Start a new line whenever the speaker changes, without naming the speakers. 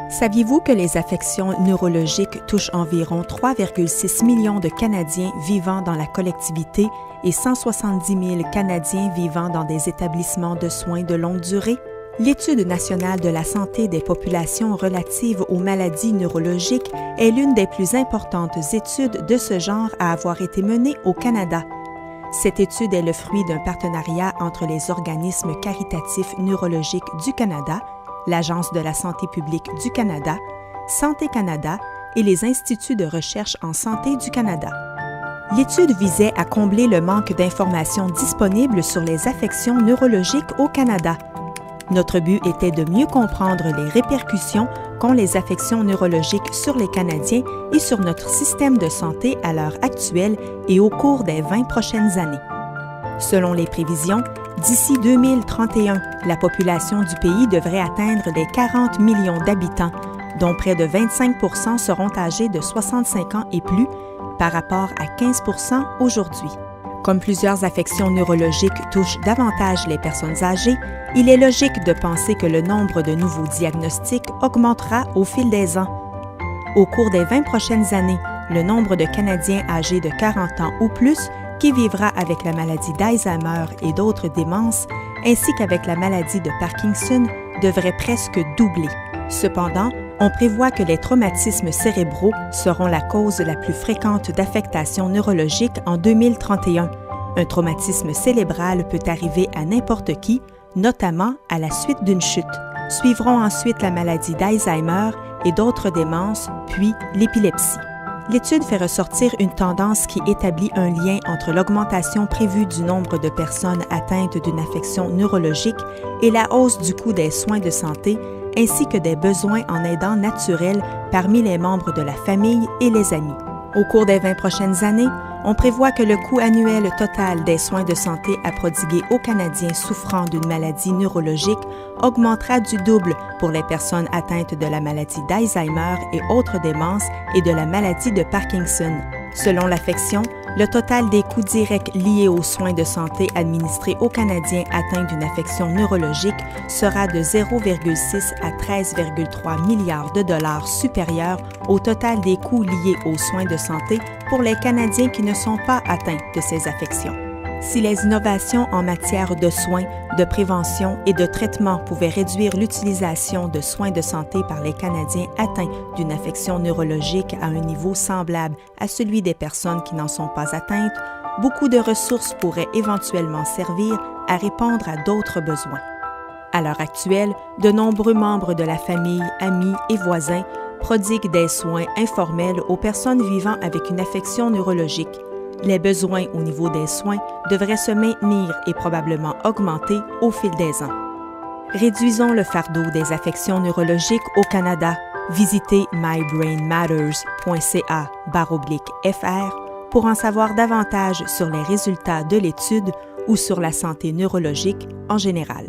Saviez-vous que les affections neurologiques touchent environ 3,6 millions de Canadiens vivant dans la collectivité et 170 000 Canadiens vivant dans des établissements de soins de longue durée? L'Étude nationale de la santé des populations relative aux maladies neurologiques est l'une des plus importantes études de ce genre à avoir été menée au Canada. Cette étude est le fruit d'un partenariat entre les organismes caritatifs neurologiques du Canada, l'Agence de la santé publique du Canada, Santé Canada et les Instituts de recherche en santé du Canada. L'étude visait à combler le manque d'informations disponibles sur les affections neurologiques au Canada. Notre but était de mieux comprendre les répercussions qu'ont les affections neurologiques sur les Canadiens et sur notre système de santé à l'heure actuelle et au cours des 20 prochaines années. Selon les prévisions, d'ici 2031, la population du pays devrait atteindre les 40 millions d'habitants, dont près de 25 % seront âgés de 65 ans et plus, par rapport à 15 % aujourd'hui. Comme plusieurs affections neurologiques touchent davantage les personnes âgées, il est logique de penser que le nombre de nouveaux diagnostics augmentera au fil des ans. Au cours des 20 prochaines années, le nombre de Canadiens âgés de 40 ans ou plus qui vivra avec la maladie d'Alzheimer et d'autres démences, ainsi qu'avec la maladie de Parkinson, devrait presque doubler. Cependant, on prévoit que les traumatismes cérébraux seront la cause la plus fréquente d'affectations neurologiques en 2031. Un traumatisme cérébral peut arriver à n'importe qui, notamment à la suite d'une chute. Suivront ensuite la maladie d'Alzheimer et d'autres démences, puis l'épilepsie. L'étude fait ressortir une tendance qui établit un lien entre l'augmentation prévue du nombre de personnes atteintes d'une affection neurologique et la hausse du coût des soins de santé, ainsi que des besoins en aidants naturels parmi les membres de la famille et les amis. Au cours des 20 prochaines années, on prévoit que le coût annuel total des soins de santé à prodiguer aux Canadiens souffrant d'une maladie neurologique augmentera du double pour les personnes atteintes de la maladie d'Alzheimer et autres démences et de la maladie de Parkinson. Selon l'affection, le total des coûts directs liés aux soins de santé administrés aux Canadiens atteints d'une affection neurologique sera de 0,6 à 13,3 milliards de dollars supérieur au total des coûts liés aux soins de santé pour les Canadiens qui ne sont pas atteints de ces affections. Si les innovations en matière de soins, de prévention et de traitement pouvaient réduire l'utilisation de soins de santé par les Canadiens atteints d'une affection neurologique à un niveau semblable à celui des personnes qui n'en sont pas atteintes, beaucoup de ressources pourraient éventuellement servir à répondre à d'autres besoins. À l'heure actuelle, de nombreux membres de la famille, amis et voisins prodiguent des soins informels aux personnes vivant avec une affection neurologique. Les besoins au niveau des soins devraient se maintenir et probablement augmenter au fil des ans. Réduisons le fardeau des affections neurologiques au Canada. Visitez mybrainmatters.ca/fr pour en savoir davantage sur les résultats de l'étude ou sur la santé neurologique en général.